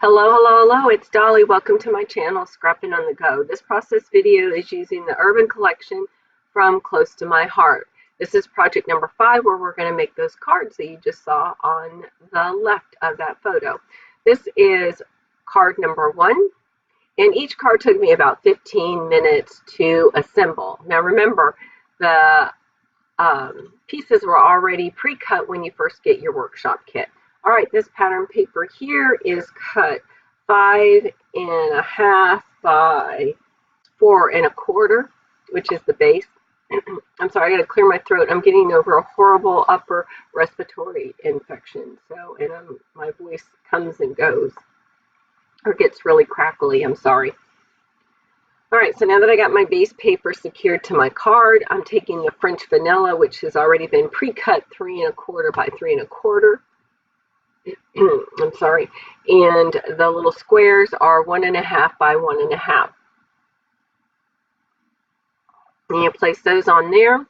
Hello, it's Dolly. Welcome to my channel, Scrapping on the Go. This process video is using the Urban Collection from Close to My Heart. This is project number 5 where we're going to make those cards that you just saw on the left of that photo. This is card number 1, and each card took me about 15 minutes to assemble. Now remember, the pieces were already pre-cut when you first get your workshop kit. All right, this pattern paper here is cut 5.5 by 4.25, which is the base. I'm sorry, I gotta clear my throat. I'm getting over a horrible upper respiratory infection, so my voice comes and goes, or gets really crackly. I'm sorry. All right, so now that I got my base paper secured to my card, I'm taking the French vanilla, which has already been pre-cut 3.25 by 3.25. I'm sorry, and the little squares are 1.5 by 1.5. And you place those on there,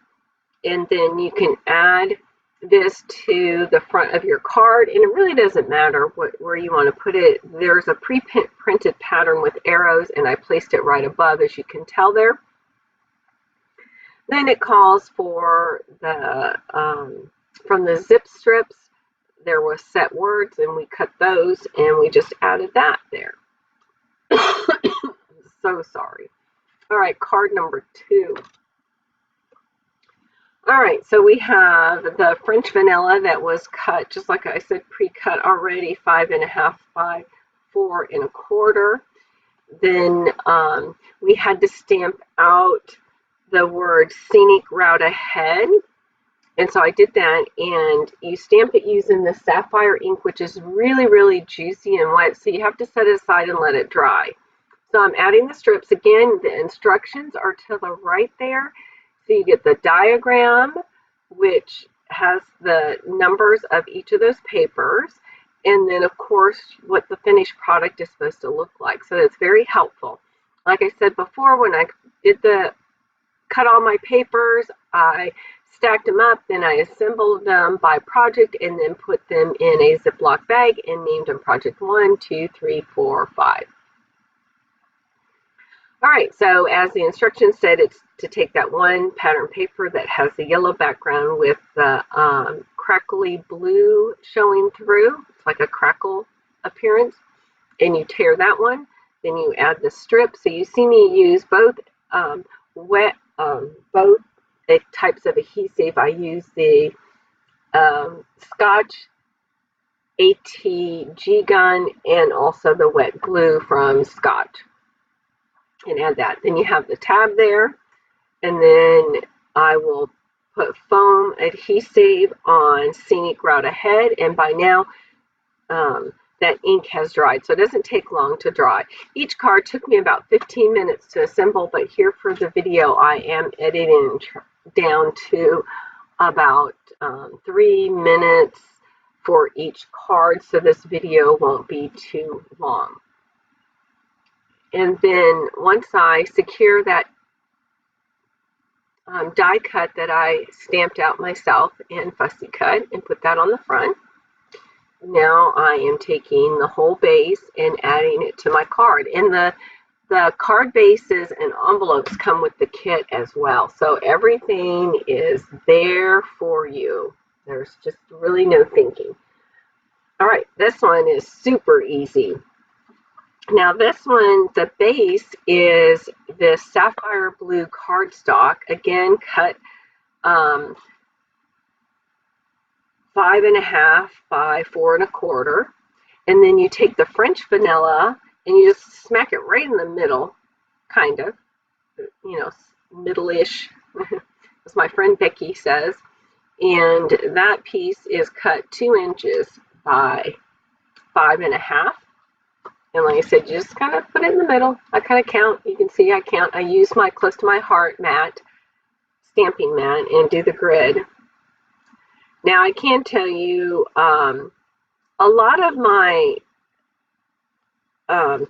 and then you can add this to the front of your card, and it really doesn't matter where you want to put it. There's a pre-printed pattern with arrows, and I placed it right above, as you can tell there. Then it calls for the from the zip strips. There were set words, and we cut those, and we just added that there. So sorry. All right, card number 2. All right, so we have the French vanilla that was cut, just like I said, pre-cut already, 5.5 by 4.25. Then we had to stamp out the word scenic route ahead. And so I did that, and you stamp it using the sapphire ink, which is really, really juicy and wet, so you have to set it aside and let it dry. So I'm adding the strips. Again, the instructions are to the right there. So you get the diagram, which has the numbers of each of those papers, and then, of course, what the finished product is supposed to look like. So it's very helpful. Like I said before, when I cut all my papers, I stacked them up, then I assembled them by project, and then put them in a Ziploc bag and named them project 1, 2, 3, 4, 5. All right, so as the instructions said, it's to take that one pattern paper that has the yellow background with the crackly blue showing through. It's like a crackle appearance, and you tear that one. Then you add the strip. So you see me use both both types of adhesive. I use the Scotch ATG gun and also the wet glue from Scotch, and add that. Then you have the tab there, and then I will put foam adhesive on Scenic Route Ahead, and by now that ink has dried, so it doesn't take long to dry. Each card took me about 15 minutes to assemble, but here for the video I am editing down to about 3 minutes for each card, so this video won't be too long. And then once I secure that die cut that I stamped out myself and fussy cut and put that on the front, now I am taking the whole base and adding it to my card. And the card bases and envelopes come with the kit as well. So everything is there for you. There's just really no thinking. All right, this one is super easy. Now this one, the base is this sapphire blue cardstock, again cut 5.5 by 4.25, and then you take the French vanilla and you just smack it right in the middle, kind of, you know, middle-ish, as my friend Becky says, and that piece is cut 2 inches by 5.5. And like I said, you just kind of put it in the middle. I kind of count. You can see I count. I use my Close to My Heart mat, stamping mat, and do the grid. Now I can tell you a lot of my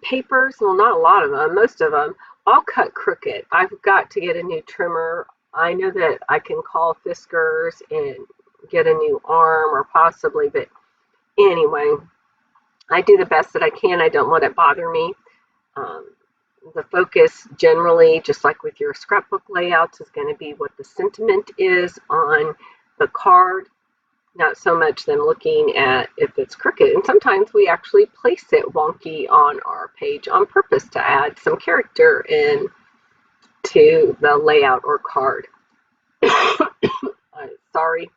papers, well, not a lot of them, most of them, all cut crooked. I've got to get a new trimmer. I know that I can call Fiskars and get a new arm, or possibly, but anyway, I do the best that I can. I don't let it bother me. Um, the focus generally, just like with your scrapbook layouts, is going to be what the sentiment is on the card, not so much them looking at if it's crooked. And sometimes we actually place it wonky on our page on purpose to add some character in to the layout or card. Sorry,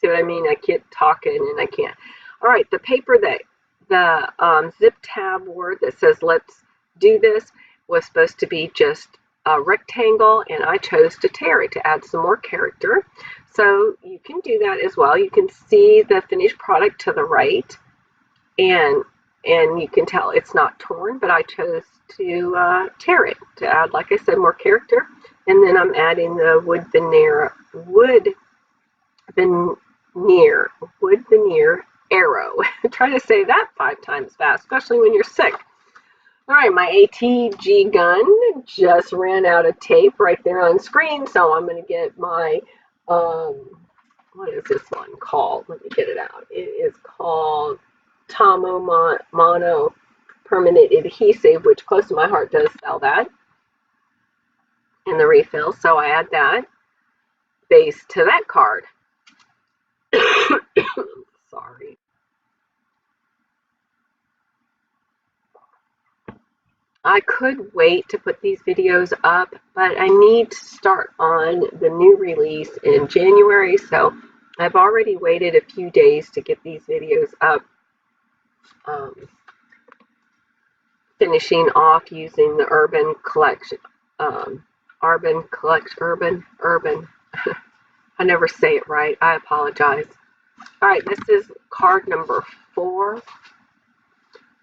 see what I mean? I keep talking and I can't. All right, the paper that the zip tab word that says let's do this was supposed to be just a rectangle, and I chose to tear it to add some more character. So you can do that as well. You can see the finished product to the right, and you can tell it's not torn, but I chose to tear it to add, like I said, more character. And then I'm adding the wood veneer arrow. Try to say that 5 times fast, especially when you're sick. All right, my ATG gun just ran out of tape right there on screen, so I'm going to get my, what is this one called? Let me get it out. It is called Tomo Mono Permanent Adhesive, which close to my heart does sell that in the refill, so I add that base to that card. Sorry. I could wait to put these videos up, but I need to start on the new release in January, so I've already waited a few days to get these videos up, finishing off using the Urban Collection, Urban, I never say it right, I apologize. All right, this is card number 4.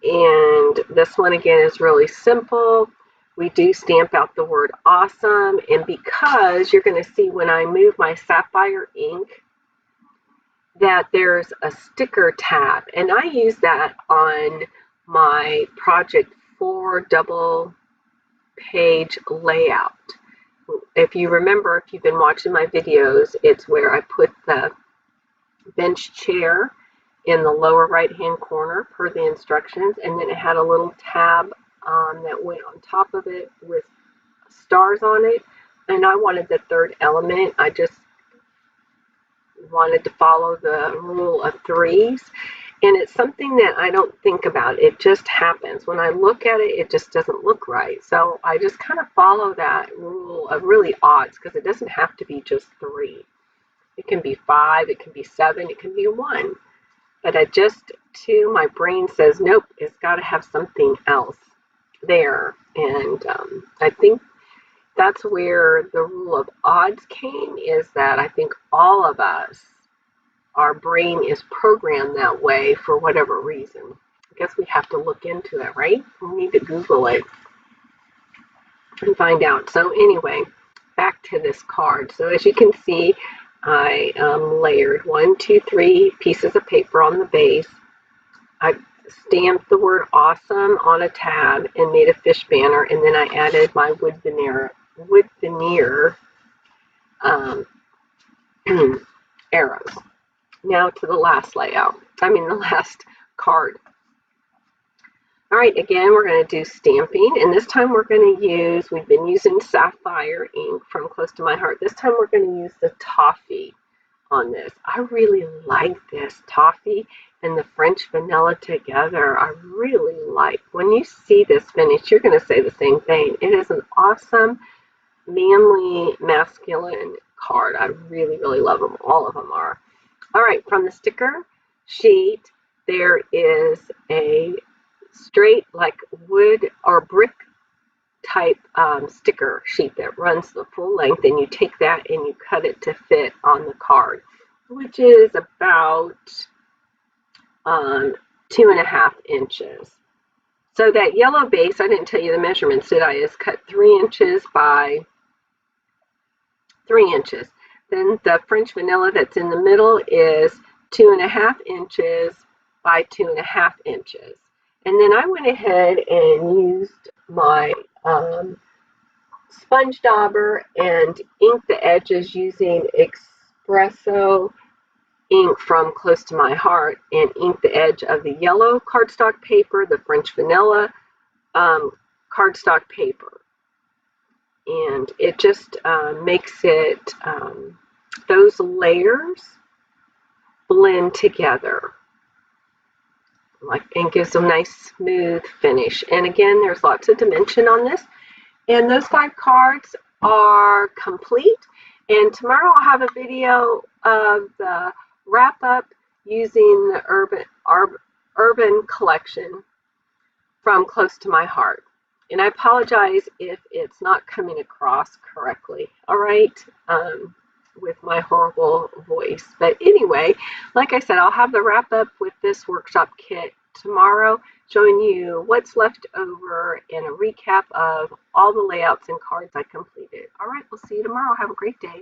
And this one again is really simple. We do stamp out the word awesome, and because you're going to see when I move my sapphire ink that there's a sticker tab, and I use that on my project 4 double page layout. If you remember, if you've been watching my videos, it's where I put the bench chair in the lower right hand corner per the instructions, and then it had a little tab that went on top of it with stars on it, and I wanted the third element. I just wanted to follow the rule of 3s, and it's something that I don't think about. It just happens. When I look at it, it just doesn't look right, so I just kind of follow that rule of really odds, because it doesn't have to be just 3. It can be 5, it can be 7, it can be 1. But my brain says, nope, it's got to have something else there. And I think that's where the rule of odds came, is that I think all of us, our brain is programmed that way for whatever reason. I guess we have to look into it, right? We need to Google it and find out. So anyway, back to this card. So as you can see, I layered 1, 2, 3 pieces of paper on the base. I stamped the word awesome on a tab and made a fish banner, and then I added my wood veneer arrows. Now to the last the last card. All right, again, we're going to do stamping, and this time we're going to we've been using sapphire ink from Close to My Heart. This time we're going to use the toffee on this. I really like this toffee and the French vanilla together. I really like. When you see this finish, you're going to say the same thing. It is an awesome, manly, masculine card. I really, really love them. All of them are. All right, from the sticker sheet, there is a straight, like wood or brick type sticker sheet that runs the full length, and you take that and you cut it to fit on the card, which is about 2.5 inches. So that yellow base, I didn't tell you the measurements, did I? Is cut 3 inches by 3 inches. Then the French vanilla that's in the middle is 2.5 inches by 2.5 inches. And then I went ahead and used my sponge dauber and inked the edges using espresso ink from Close to My Heart and ink the edge of the yellow cardstock paper, the French vanilla cardstock paper. And it just makes it, those layers blend together, and gives them a nice smooth finish. And again, there's lots of dimension on this. And those 5 cards are complete. And tomorrow I'll have a video of the wrap up using the Urban collection from Close to My Heart. And I apologize if it's not coming across correctly, all right, with my horrible voice. But anyway, like I said, I'll have the wrap up with this workshop kit tomorrow, showing you what's left over and a recap of all the layouts and cards I completed. All right, we'll see you tomorrow. Have a great day.